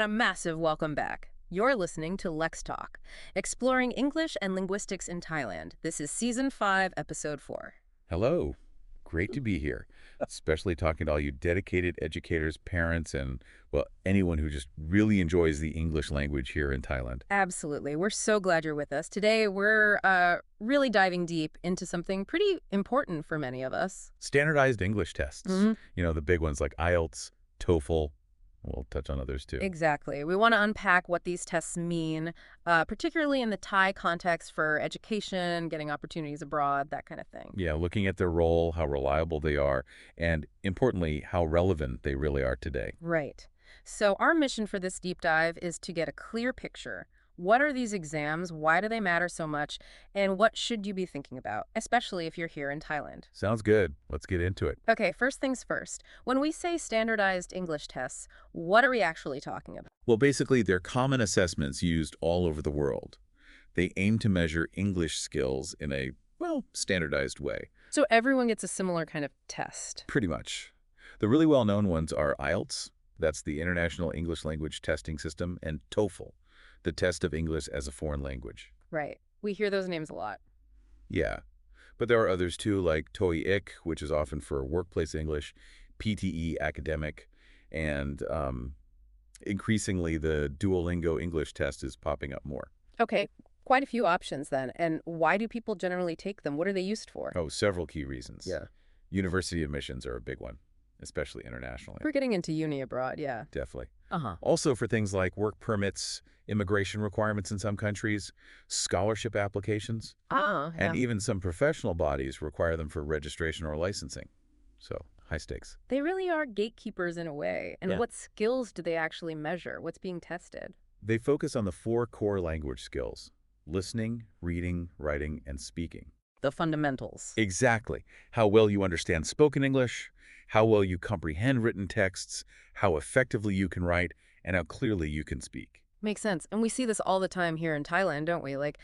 a massive welcome back. You're listening to LexTalk, exploring English and linguistics in Thailand. This is Season 5, Episode 4. Hello. Great to be here, especially talking to all you dedicated educators, parents, and, well, anyone who just really enjoys the English language here in Thailand. Absolutely. We're so glad you're with us. Today, we're really diving deep into something pretty important for many of us. Standardized English tests. Mm-hmm. You know, the big ones like IELTS, TOEFL. We'll touch on others too. Exactly. We want to unpack what these tests mean, particularly in the Thai context for education, getting opportunities abroad, that kind of thing. Yeah, looking at their role, how reliable they are, and importantly, how relevant they really are today. Right. So our mission for this deep dive is to get a clear picture. What are these exams? Why do they matter so much? And what should you be thinking about, especially if you're here in Thailand? Sounds good. Let's get into it. Okay, first things first. When we say standardized English tests, what are we actually talking about? Well, basically, they're common assessments used all over the world. They aim to measure English skills in a, well, standardized way. So everyone gets a similar kind of test. Pretty much. The really well-known ones are IELTS, that's the International English Language Testing System, and TOEFL, the test of English as a foreign language. Right. We hear those names a lot. Yeah. But there are others too, like TOEIC, which is often for workplace English, PTE academic, and increasingly the Duolingo English test is popping up more. Okay, quite a few options then. And why do people generally take them? What are they used for? Oh, several key reasons. Yeah. University admissions are a big one, especially internationally. We're getting into uni abroad, yeah. Definitely. Uh-huh. Also for things like work permits, immigration requirements in some countries, scholarship applications, Yeah. and even some professional bodies require them for registration or licensing. So, high stakes. They really are gatekeepers in a way. And Yeah. what skills do they actually measure? What's being tested? They focus on the 4 core language skills: listening, reading, writing, and speaking. The fundamentals. Exactly. How well you understand spoken English, how well you comprehend written texts, how effectively you can write, and how clearly you can speak. Makes sense. And we see this all the time here in Thailand, don't we? Like,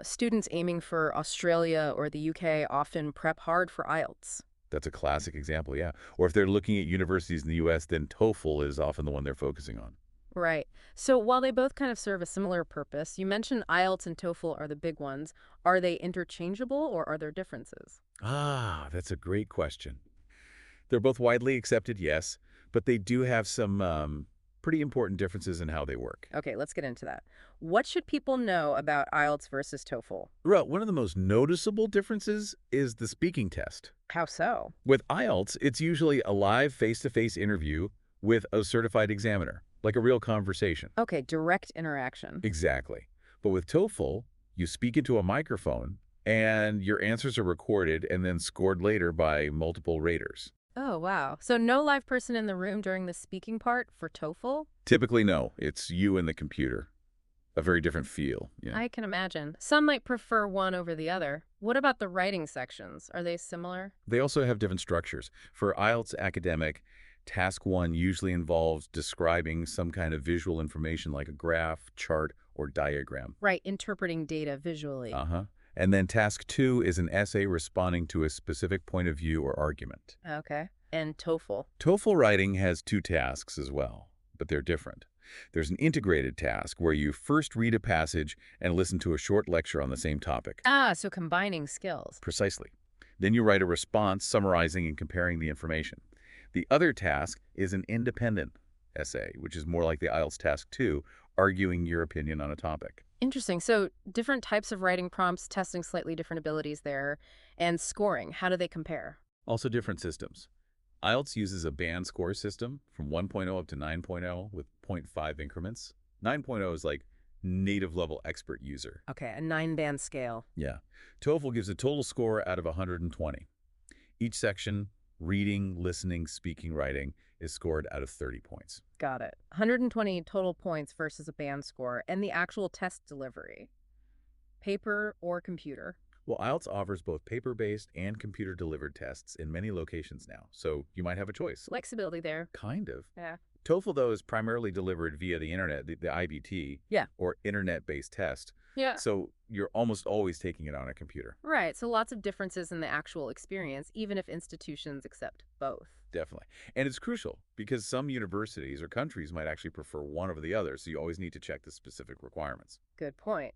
students aiming for Australia or the UK often prep hard for IELTS. That's a classic example, yeah. Or if they're looking at universities in the U.S., then TOEFL is often the one they're focusing on. Right. So while they both kind of serve a similar purpose, you mentioned IELTS and TOEFL are the big ones. Are they interchangeable or are there differences? Ah, that's a great question. They're both widely accepted, yes, but they do have some pretty important differences in how they work. Okay, let's get into that. What should people know about IELTS versus TOEFL? Well, one of the most noticeable differences is the speaking test. How so? With IELTS, it's usually a live face-to-face interview with a certified examiner, like a real conversation. Okay, direct interaction. Exactly. But with TOEFL, you speak into a microphone, and your answers are recorded and then scored later by multiple raters. Oh, wow. So no live person in the room during the speaking part for TOEFL? Typically, no. It's you and the computer. A very different feel. Yeah. I can imagine. Some might prefer one over the other. What about the writing sections? Are they similar? They also have different structures. For IELTS academic, Task 1 usually involves describing some kind of visual information like a graph, chart, or diagram. Right, interpreting data visually. Uh-huh. And then Task 2 is an essay responding to a specific point of view or argument. Okay. And TOEFL? TOEFL writing has 2 tasks as well, but they're different. There's an integrated task where you first read a passage and listen to a short lecture on the same topic. Ah, so combining skills. Precisely. Then you write a response summarizing and comparing the information. The other task is an independent essay, which is more like the IELTS Task 2, arguing your opinion on a topic. Interesting. So different types of writing prompts, testing slightly different abilities there, and scoring. How do they compare? Also different systems. IELTS uses a band score system from 1.0 up to 9.0 with 0.5 increments. 9.0 is like native level expert user. Okay, a 9-band scale. Yeah. TOEFL gives a total score out of 120. Each section, reading, listening, speaking, writing, is scored out of 30 points. Got it. 120 total points versus a band score. And the actual test delivery? Paper or computer? Well, IELTS offers both paper-based and computer-delivered tests in many locations now, so you might have a choice. Flexibility there. Kind of. Yeah. TOEFL, though, is primarily delivered via the internet, the IBT, Yeah. or internet-based test. Yeah. So you're almost always taking it on a computer. Right, so lots of differences in the actual experience, even if institutions accept both. Definitely. And it's crucial because some universities or countries might actually prefer one over the other, so you always need to check the specific requirements. Good point.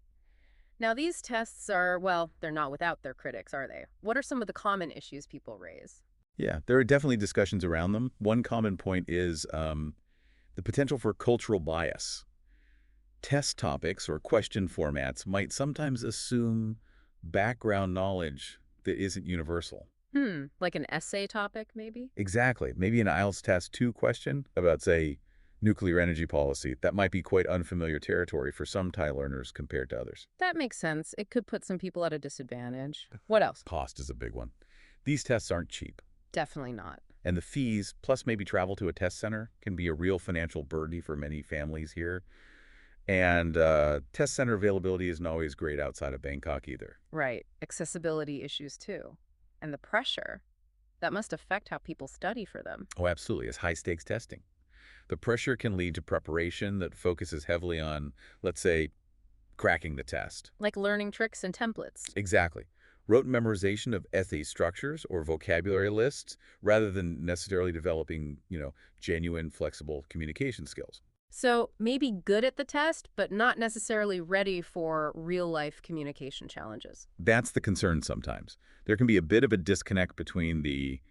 Now, these tests are, well, they're not without their critics, are they? What are some of the common issues people raise? Yeah, there are definitely discussions around them. One common point is the potential for cultural bias. Test topics or question formats might sometimes assume background knowledge that isn't universal. Like an essay topic, maybe? Exactly. Maybe an IELTS Test 2 question about, say, nuclear energy policy. That might be quite unfamiliar territory for some Thai learners compared to others. That makes sense. It could put some people at a disadvantage. What else? Cost is a big one. These tests aren't cheap. Definitely not. And the fees, plus maybe travel to a test center, can be a real financial burden for many families here. And test center availability isn't always great outside of Bangkok either. Right. Accessibility issues, too. And the pressure. That must affect how people study for them. Oh, absolutely. It's high-stakes testing. The pressure can lead to preparation that focuses heavily on, let's say, cracking the test. Like learning tricks and templates. Exactly. Rote memorization of essay structures or vocabulary lists rather than necessarily developing, genuine, flexible communication skills. So maybe good at the test, but not necessarily ready for real-life communication challenges. That's the concern sometimes. There can be a bit of a disconnect between the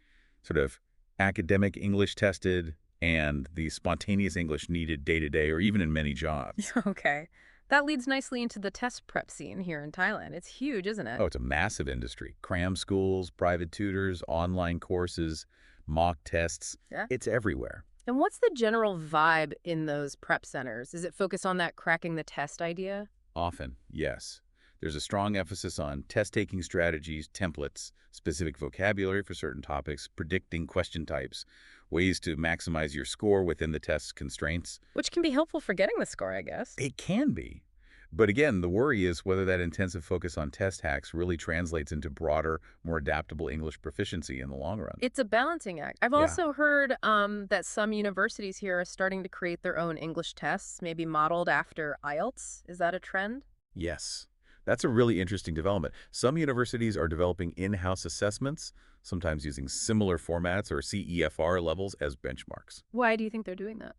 sort of academic English tested and the spontaneous English needed day to day or even in many jobs. Okay. That leads nicely into the test prep scene here in Thailand. It's huge, isn't it? Oh, it's a massive industry. Cram schools, private tutors, online courses, mock tests. Yeah. It's everywhere. And what's the general vibe in those prep centers? Is it focused on that cracking the test idea? Often, yes. There's a strong emphasis on test-taking strategies, templates, specific vocabulary for certain topics, predicting question types, ways to maximize your score within the test's constraints. Which can be helpful for getting the score, I guess. It can be. But again, the worry is whether that intensive focus on test hacks really translates into broader, more adaptable English proficiency in the long run. It's a balancing act. I've Yeah. also heard that some universities here are starting to create their own English tests, maybe modeled after IELTS. Is that a trend? Yes. That's a really interesting development. Some universities are developing in-house assessments, sometimes using similar formats or CEFR levels as benchmarks. Why do you think they're doing that?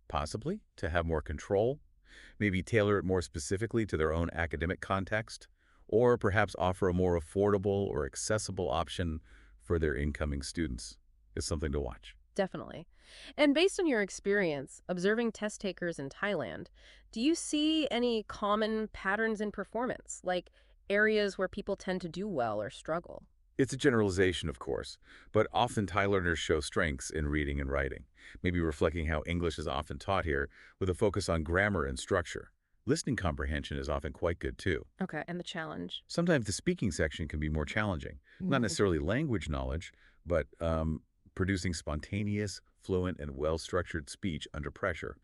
Possibly to have more control, maybe tailor it more specifically to their own academic context, or perhaps offer a more affordable or accessible option for their incoming students. Is something to watch. Definitely. And based on your experience observing test takers in Thailand, do you see any common patterns in performance, like areas where people tend to do well or struggle? It's a generalization, of course, but often Thai learners show strengths in reading and writing, maybe reflecting how English is often taught here with a focus on grammar and structure. Listening comprehension is often quite good, too. Okay, and the challenge? Sometimes the speaking section can be more challenging. Not necessarily language knowledge, but producing spontaneous, fluent, and well-structured speech under pressure,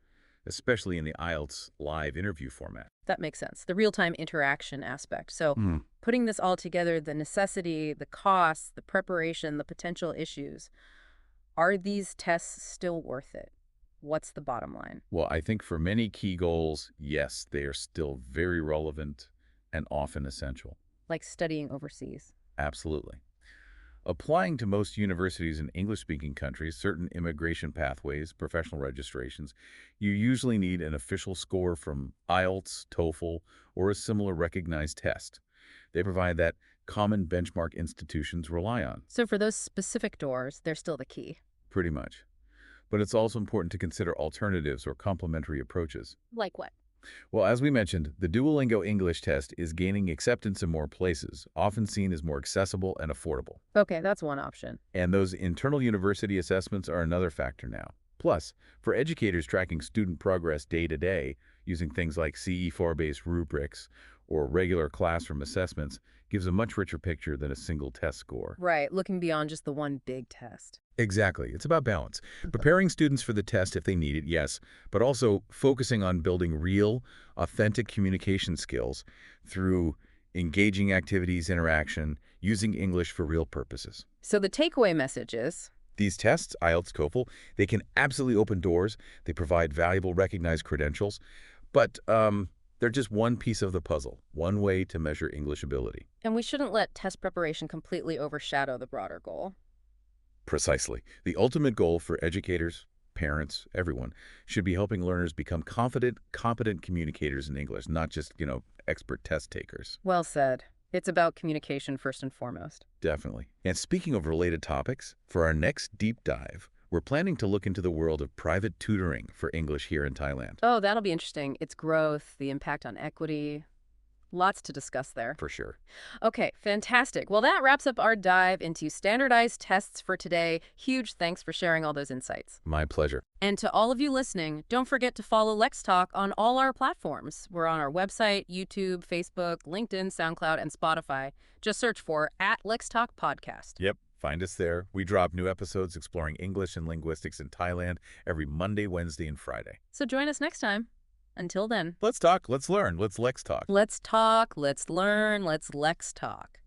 especially in the IELTS live interview format. That makes sense. The real-time interaction aspect. So putting this all together, the necessity, the costs, the preparation, the potential issues, are these tests still worth it? What's the bottom line? Well, I think for many key goals, yes, they are still very relevant and often essential. Like studying overseas. Absolutely. Applying to most universities in English-speaking countries, certain immigration pathways, professional registrations, you usually need an official score from IELTS, TOEFL, or a similar recognized test. They provide that common benchmark institutions rely on. So for those specific doors, they're still the key. Pretty much. But it's also important to consider alternatives or complementary approaches. Like what? Well, as we mentioned, the Duolingo English test is gaining acceptance in more places, often seen as more accessible and affordable. Okay, that's one option. And those internal university assessments are another factor now. Plus, for educators tracking student progress day to day, using things like CE4-based rubrics or regular classroom assessments gives a much richer picture than a single test score. Right, looking beyond just the one big test. Exactly. It's about balance. Preparing students for the test if they need it, yes, but also focusing on building real, authentic communication skills through engaging activities, interaction, using English for real purposes. So the takeaway message is These tests, IELTS, TOEFL, they can absolutely open doors. They provide valuable recognized credentials. But they're just one piece of the puzzle, one way to measure English ability. And we shouldn't let test preparation completely overshadow the broader goal. Precisely. The ultimate goal for educators, parents, everyone, should be helping learners become confident, competent communicators in English, not just, expert test takers. Well said. It's about communication first and foremost. Definitely. And speaking of related topics, for our next deep dive, we're planning to look into the world of private tutoring for English here in Thailand. Oh, that'll be interesting. Its growth, the impact on equity. Lots to discuss there. For sure. Okay, fantastic. Well, that wraps up our dive into standardized tests for today. Huge thanks for sharing all those insights. My pleasure. And to all of you listening, don't forget to follow LexTalk on all our platforms. We're on our website, YouTube, Facebook, LinkedIn, SoundCloud, and Spotify. Just search for @LexTalk Podcast. Yep. Find us there. We drop new episodes exploring English and linguistics in Thailand every Monday, Wednesday, and Friday. So join us next time. Until then. Let's talk. Let's learn. Let's Lex talk. Let's talk, let's learn, let's Lex talk.